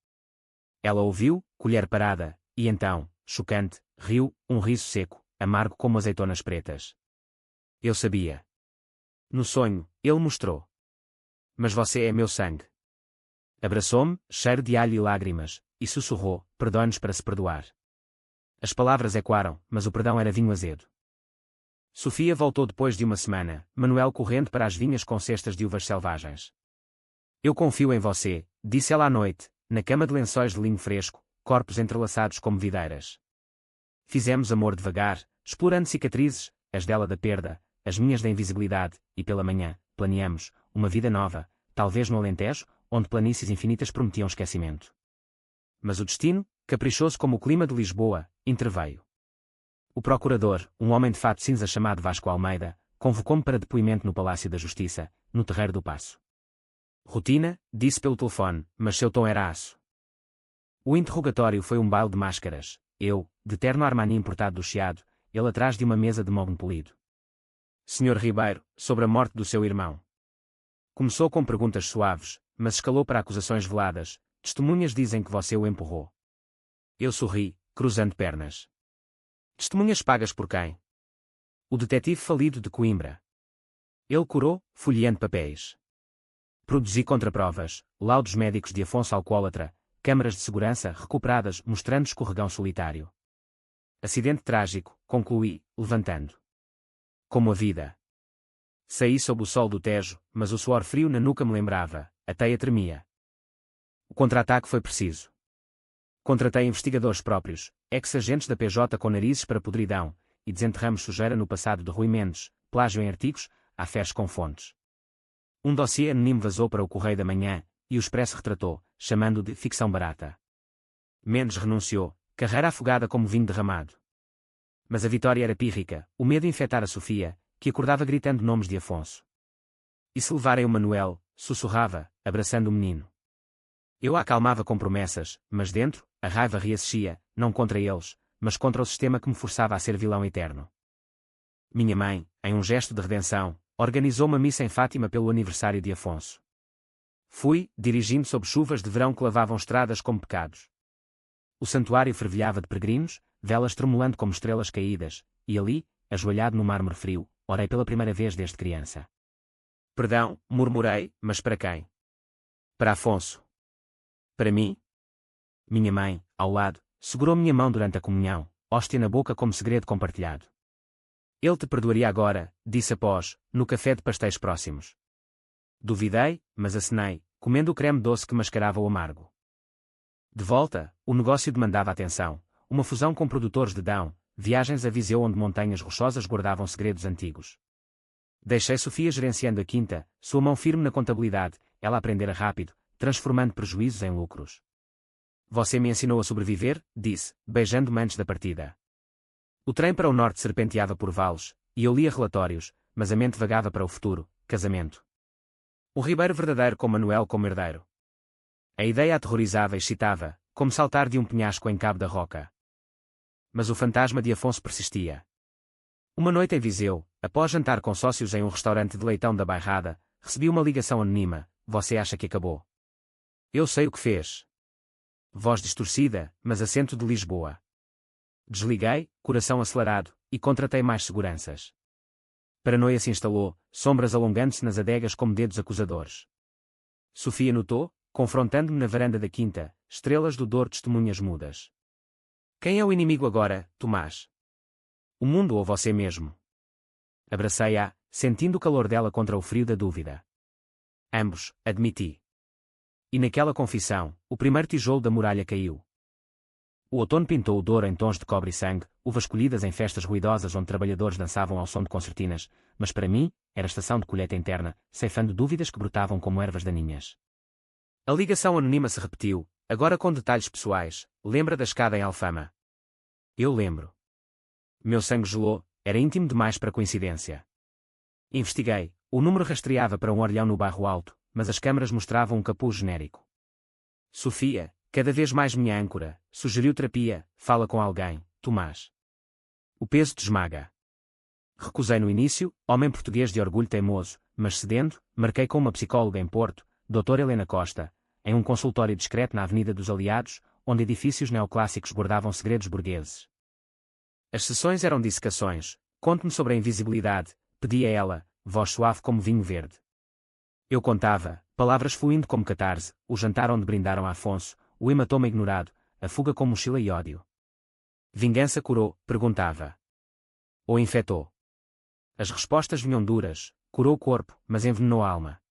Ela ouviu, colher parada, e então, chocante, riu, um riso seco, amargo como azeitonas pretas. Eu sabia. No sonho, ele mostrou. Mas você é meu sangue. Abraçou-me, cheiro de alho e lágrimas, e sussurrou, perdoe-nos para se perdoar. As palavras ecoaram, mas o perdão era vinho azedo. Sofia voltou depois de uma semana, Manuel correndo para as vinhas com cestas de uvas selvagens. Eu confio em você, disse ela à noite, na cama de lençóis de linho fresco, corpos entrelaçados como videiras. Fizemos amor devagar, explorando cicatrizes, as dela da perda, as minhas da invisibilidade, e pela manhã, planeamos, uma vida nova, talvez no Alentejo, onde planícies infinitas prometiam esquecimento. Mas o destino, caprichoso como o clima de Lisboa, interveio. O procurador, um homem de fato cinza chamado Vasco Almeida, convocou-me para depoimento no Palácio da Justiça, no Terreiro do Paço. Rotina, disse pelo telefone, mas seu tom era aço. O interrogatório foi um baile de máscaras, eu, de terno Armani importado do Chiado, ele atrás de uma mesa de mogno polido. Senhor Ribeiro, sobre a morte do seu irmão. Começou com perguntas suaves, mas escalou para acusações veladas, testemunhas dizem que você o empurrou. Eu sorri, cruzando pernas. Testemunhas pagas por quem? O detetive falido de Coimbra. Ele curou, folheando papéis. Produzi contraprovas, laudos médicos de Afonso alcoólatra, câmaras de segurança recuperadas mostrando escorregão solitário. Acidente trágico, concluí, levantando. Como a vida. Saí sob o sol do Tejo, mas o suor frio na nuca me lembrava, a teia tremia. O contra-ataque foi preciso. Contratei investigadores próprios, ex-agentes da PJ com narizes para podridão, e desenterramos sujeira no passado de Rui Mendes, plágio em artigos, afés com fontes. Um dossiê anónimo vazou para o Correio da Manhã, e o Expresso retratou, chamando de ficção barata. Mendes renunciou, carreira afogada como vinho derramado. Mas a vitória era pírrica, o medo infectara Sofia, que acordava gritando nomes de Afonso. E se levarem o Manuel, sussurrava, abraçando o menino. Eu a acalmava com promessas, mas dentro, a raiva reassistia, não contra eles, mas contra o sistema que me forçava a ser vilão eterno. Minha mãe, em um gesto de redenção, organizou uma missa em Fátima pelo aniversário de Afonso. Fui, dirigindo sob chuvas de verão que lavavam estradas como pecados. O santuário fervilhava de peregrinos, velas tremulando como estrelas caídas, e ali, ajoelhado no mármore frio, orei pela primeira vez desde criança. Perdão, murmurei, mas para quem? Para Afonso. Para mim? Minha mãe, ao lado, segurou minha mão durante a comunhão, hóstia na boca como segredo compartilhado. Ele te perdoaria agora, disse após, no café de pastéis próximos. Duvidei, mas acenei, comendo o creme doce que mascarava o amargo. De volta, o negócio demandava atenção, uma fusão com produtores de Dão, viagens a Viseu onde montanhas rochosas guardavam segredos antigos. Deixei Sofia gerenciando a quinta, sua mão firme na contabilidade, ela aprendera rápido, transformando prejuízos em lucros. Você me ensinou a sobreviver, disse, beijando-me antes da partida. O trem para o norte serpenteava por vales, e eu lia relatórios, mas a mente vagava para o futuro, casamento. Um ribeiro verdadeiro com Manuel como herdeiro. A ideia aterrorizava e excitava, como saltar de um penhasco em Cabo da Roca. Mas o fantasma de Afonso persistia. Uma noite em Viseu, após jantar com sócios em um restaurante de leitão da Bairrada, recebi uma ligação anônima, você acha que acabou? Eu sei o que fez. Voz distorcida, mas acento de Lisboa. Desliguei, coração acelerado, e contratei mais seguranças. Paranoia se instalou, sombras alongando-se nas adegas como dedos acusadores. Sofia notou, confrontando-me na varanda da quinta, estrelas do Douro testemunhas mudas. Quem é o inimigo agora, Tomás? O mundo ou você mesmo? Abracei-a, sentindo o calor dela contra o frio da dúvida. Ambos, admiti. E naquela confissão, o primeiro tijolo da muralha caiu. O outono pintou o Douro em tons de cobre e sangue, uvas colhidas em festas ruidosas onde trabalhadores dançavam ao som de concertinas, mas para mim, era estação de colheita interna, ceifando dúvidas que brotavam como ervas daninhas. A ligação anônima se repetiu, agora com detalhes pessoais. Lembra da escada em Alfama? Eu lembro. Meu sangue gelou, era íntimo demais para coincidência. Investiguei, o número rastreava para um orelhão no bairro Alto, mas as câmaras mostravam um capuz genérico. Sofia, cada vez mais minha âncora, sugeriu terapia, fala com alguém, Tomás. O peso te esmaga. Recusei no início, homem português de orgulho teimoso, mas cedendo, marquei com uma psicóloga em Porto, Dra. Helena Costa, em um consultório discreto na Avenida dos Aliados, onde edifícios neoclássicos guardavam segredos burgueses. As sessões eram dissecações, conte-me sobre a invisibilidade, pedia ela, voz suave como vinho verde. Eu contava, palavras fluindo como catarse, o jantar onde brindaram a Afonso, o hematoma ignorado, a fuga com mochila e ódio. Vingança curou, perguntava. Ou infectou? As respostas vinham duras, curou o corpo, mas envenenou a alma.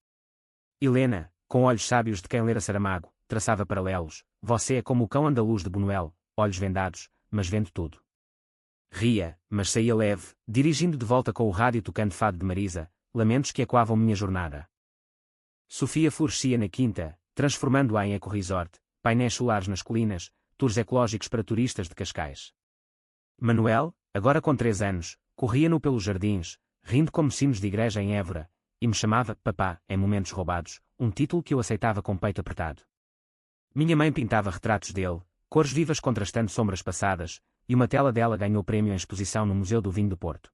Helena, com olhos sábios de quem lera Saramago, traçava paralelos, você é como o cão andaluz de Buñuel, olhos vendados, mas vendo tudo. Ria, mas saía leve, dirigindo de volta com o rádio tocando fado de Marisa, lamentos que ecoavam minha jornada. Sofia florescia na quinta, transformando-a em eco-resort, painéis solares nas colinas, tours ecológicos para turistas de Cascais. Manuel, agora com 3 anos, corria-no pelos jardins, rindo como sinos de igreja em Évora, e me chamava papá em momentos roubados, um título que eu aceitava com peito apertado. Minha mãe pintava retratos dele, cores vivas contrastando sombras passadas, e uma tela dela ganhou prémio em exposição no Museu do Vinho do Porto.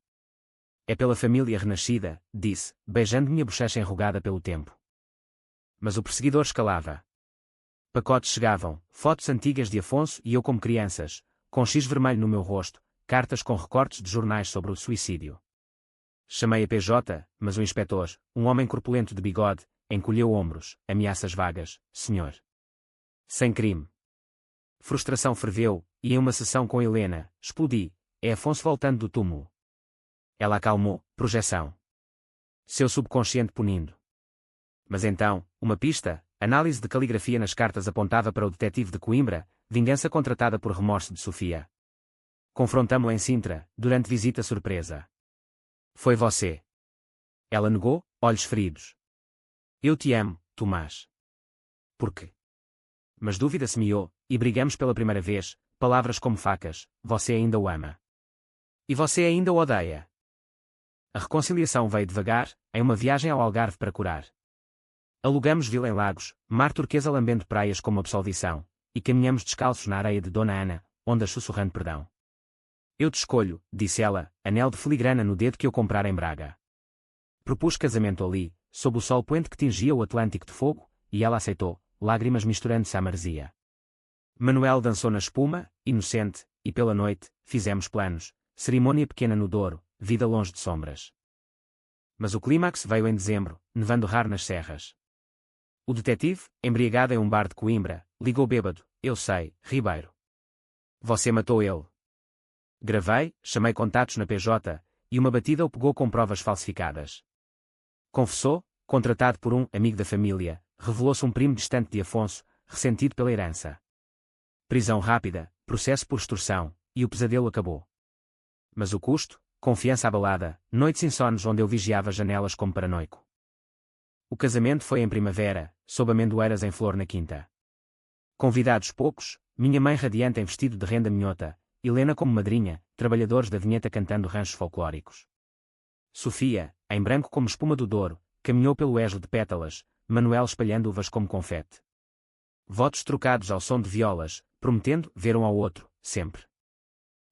É pela família renascida, disse, beijando minha bochecha enrugada pelo tempo. Mas o perseguidor escalava. Pacotes chegavam, fotos antigas de Afonso e eu como crianças, com X vermelho no meu rosto, cartas com recortes de jornais sobre o suicídio. Chamei a PJ, mas o inspetor, um homem corpulento de bigode, encolheu ombros, ameaças vagas, senhor. Sem crime. Frustração ferveu, e em uma sessão com Helena, explodi, é Afonso voltando do túmulo. Ela acalmou, projeção. Seu subconsciente punindo. Mas então, uma pista, análise de caligrafia nas cartas apontava para o detetive de Coimbra, vingança contratada por remorso de Sofia. Confrontamo-la em Sintra, durante visita surpresa. Foi você. Ela negou, olhos feridos. Eu te amo, Tomás. Por quê? Mas dúvida semeou, e brigamos pela primeira vez, palavras como facas, você ainda o ama. E você ainda o odeia. A reconciliação veio devagar, em uma viagem ao Algarve para curar. Alugamos vila em Lagos, mar turquesa lambendo praias como absolvição, e caminhamos descalços na areia de Dona Ana, ondas sussurrando perdão. Eu te escolho, disse ela, anel de filigrana no dedo que eu comprara em Braga. Propus casamento ali, sob o sol poente que tingia o Atlântico de fogo, e ela aceitou, lágrimas misturando-se à maresia. Manuel dançou na espuma, inocente, e pela noite, fizemos planos, cerimônia pequena no Douro, vida longe de sombras. Mas o clímax veio em dezembro, nevando raro nas serras. O detetive, embriagado em um bar de Coimbra, ligou bêbado, eu sei, Ribeiro. Você matou ele. Gravei, chamei contatos na PJ, e uma batida o pegou com provas falsificadas. Confessou, contratado por um amigo da família, revelou-se um primo distante de Afonso, ressentido pela herança. Prisão rápida, processo por extorsão, e o pesadelo acabou. Mas o custo, confiança abalada, noites insones onde eu vigiava janelas como paranoico. O casamento foi em primavera, sob amendoeiras em flor na quinta. Convidados poucos, minha mãe radiante em vestido de renda minhota, Helena como madrinha, trabalhadores da vinheta cantando ranchos folclóricos. Sofia, em branco como espuma do Douro, caminhou pelo eslo de pétalas, Manuel espalhando uvas como confete. Votos trocados ao som de violas, prometendo ver um ao outro, sempre.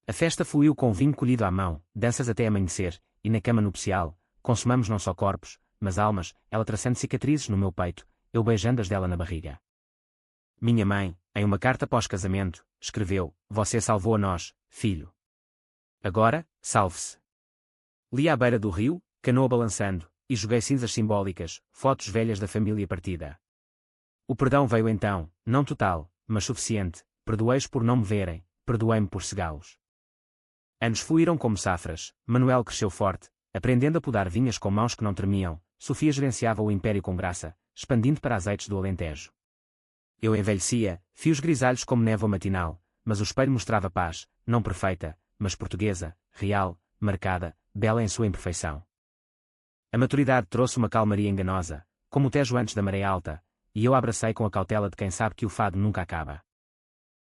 A festa fluiu com vinho colhido à mão, danças até amanhecer, e na cama nupcial, consumamos não só corpos, mas almas, ela traçando cicatrizes no meu peito, eu beijando-as dela na barriga. Minha mãe, em uma carta pós-casamento, escreveu, você salvou a nós, filho. Agora, salve-se. Li à beira do rio, canoa balançando, e joguei cinzas simbólicas, fotos velhas da família partida. O perdão veio então, não total, mas suficiente, perdoei-os por não me verem, perdoei-me por cegá-los. Anos fluíram como safras, Manuel cresceu forte, aprendendo a podar vinhas com mãos que não tremiam, Sofia gerenciava o império com graça, expandindo para azeites do Alentejo. Eu envelhecia, fios grisalhos como névoa matinal, mas o espelho mostrava paz, não perfeita, mas portuguesa, real, marcada, bela em sua imperfeição. A maturidade trouxe uma calmaria enganosa, como o Tejo antes da maré alta, e eu a abracei com a cautela de quem sabe que o fado nunca acaba.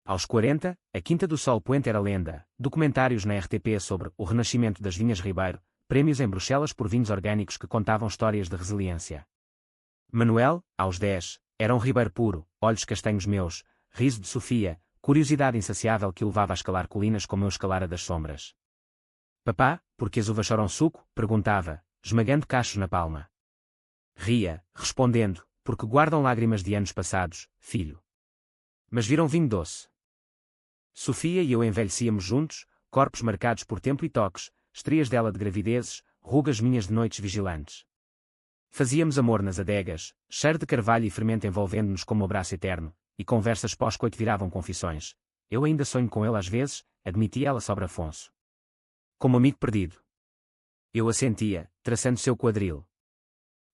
Aos 40, a Quinta do Sol Poente era lenda, documentários na RTP sobre o renascimento das vinhas Ribeiro, prémios em Bruxelas por vinhos orgânicos que contavam histórias de resiliência. Manuel, aos 10, era um Ribeiro puro, olhos castanhos meus, riso de Sofia, curiosidade insaciável que o levava a escalar colinas como eu escalara das sombras. Papá, por que as uvas choram suco? Perguntava, esmagando cachos na palma. Ria, respondendo, porque guardam lágrimas de anos passados, filho. Mas viram vinho doce. Sofia e eu envelhecíamos juntos, corpos marcados por tempo e toques, estrias dela de gravidezes, rugas minhas de noites vigilantes. Fazíamos amor nas adegas, cheiro de carvalho e fermento envolvendo-nos como o abraço eterno, e conversas pós-coito viravam confissões. Eu ainda sonho com ele às vezes, admitia ela sobre Afonso. Como amigo perdido. Eu assentia, traçando seu quadril.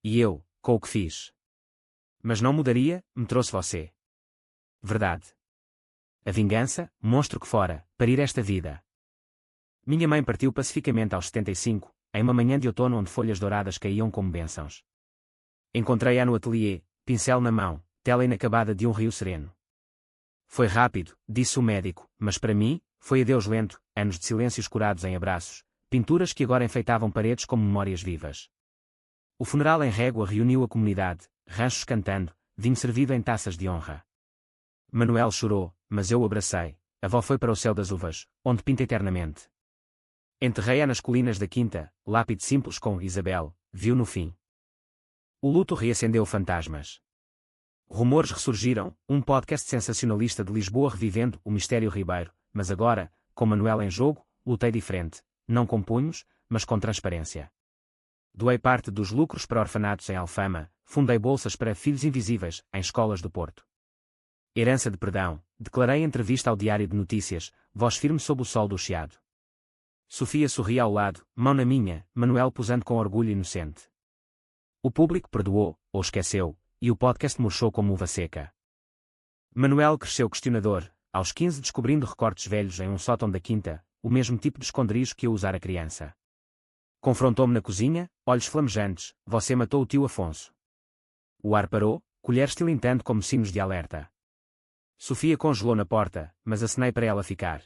E eu, com o que fiz. Mas não mudaria, me trouxe você. Verdade. A vingança, monstro que fora, parir esta vida. Minha mãe partiu pacificamente aos 75, em uma manhã de outono onde folhas douradas caíam como bênçãos. Encontrei-a no ateliê, pincel na mão, tela inacabada de um rio sereno. Foi rápido, disse o médico, mas para mim, foi adeus lento, anos de silêncios curados em abraços, pinturas que agora enfeitavam paredes como memórias vivas. O funeral em régua reuniu a comunidade, ranchos cantando, vinho servido em taças de honra. Manuel chorou, mas eu o abracei. A avó foi para o céu das uvas, onde pinta eternamente. Enterrei-a nas colinas da quinta, lápide simples com Isabel, viu no fim. O luto reacendeu fantasmas. Rumores ressurgiram, um podcast sensacionalista de Lisboa revivendo o mistério Ribeiro, mas agora, com Manuel em jogo, lutei diferente, não com punhos, mas com transparência. Doei parte dos lucros para orfanatos em Alfama, fundei bolsas para filhos invisíveis, em escolas do Porto. Herança de perdão, declarei em entrevista ao Diário de Notícias, voz firme sob o sol do Chiado. Sofia sorria ao lado, mão na minha, Manuel posando com orgulho inocente. O público perdoou, ou esqueceu, e o podcast murchou como uva seca. Manuel cresceu questionador, aos 15 descobrindo recortes velhos em um sótão da quinta, o mesmo tipo de esconderijo que eu usara criança. Confrontou-me na cozinha, olhos flamejantes: você matou o tio Afonso. O ar parou, colheres tilintando como sinos de alerta. Sofia congelou na porta, mas acenei para ela ficar.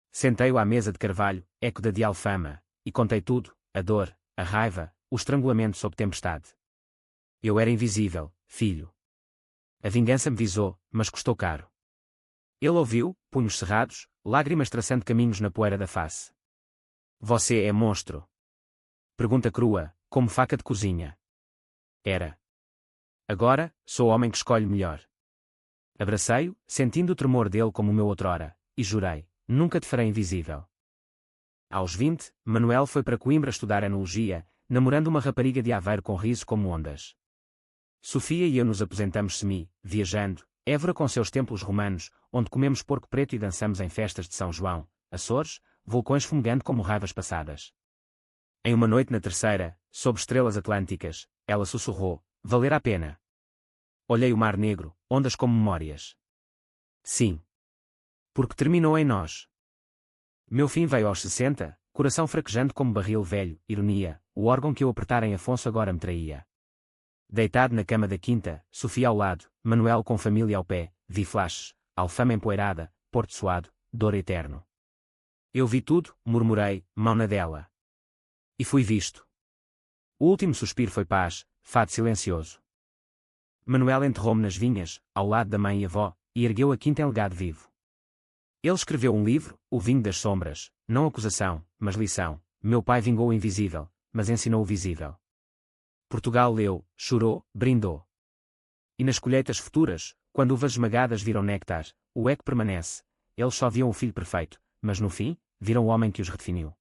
Sentei-o à mesa de carvalho, eco da de Alfama, e contei tudo: a dor, a raiva, o estrangulamento sob tempestade. Eu era invisível, filho. A vingança me visou, mas custou caro. Ele ouviu, punhos cerrados, lágrimas traçando caminhos na poeira da face. Você é monstro. Pergunta crua, como faca de cozinha. Era. Agora, sou o homem que escolhe melhor. Abracei-o, sentindo o tremor dele como o meu outrora, e jurei: nunca te farei invisível. Aos 20, Manuel foi para Coimbra estudar enologia, namorando uma rapariga de Aveiro com riso como ondas. Sofia e eu nos aposentamos viajando, Évora com seus templos romanos, onde comemos porco preto e dançamos em festas de São João, Açores, vulcões fumegando como raivas passadas. Em uma noite na terceira, sob estrelas atlânticas, ela sussurrou: valer a pena. Olhei o mar negro, ondas como memórias. Sim. Porque terminou em nós. Meu fim veio aos 60, coração fraquejando como barril velho, ironia, o órgão que eu apertara em Afonso agora me traía. Deitado na cama da quinta, Sofia ao lado, Manuel com família ao pé, vi flashes, Alfama empoeirada, Porto suado, dor eterno. Eu vi tudo, murmurei, mão na dela. E fui visto. O último suspiro foi paz, fado silencioso. Manuel enterrou-me nas vinhas, ao lado da mãe e avó, e ergueu a quinta em legado vivo. Ele escreveu um livro, O Vinho das Sombras, não acusação, mas lição. Meu pai vingou o invisível, mas ensinou o visível. Portugal leu, chorou, brindou. E nas colheitas futuras, quando uvas esmagadas viram néctar, o eco permanece. Eles só viam o filho perfeito, mas no fim, viram o homem que os redefiniu.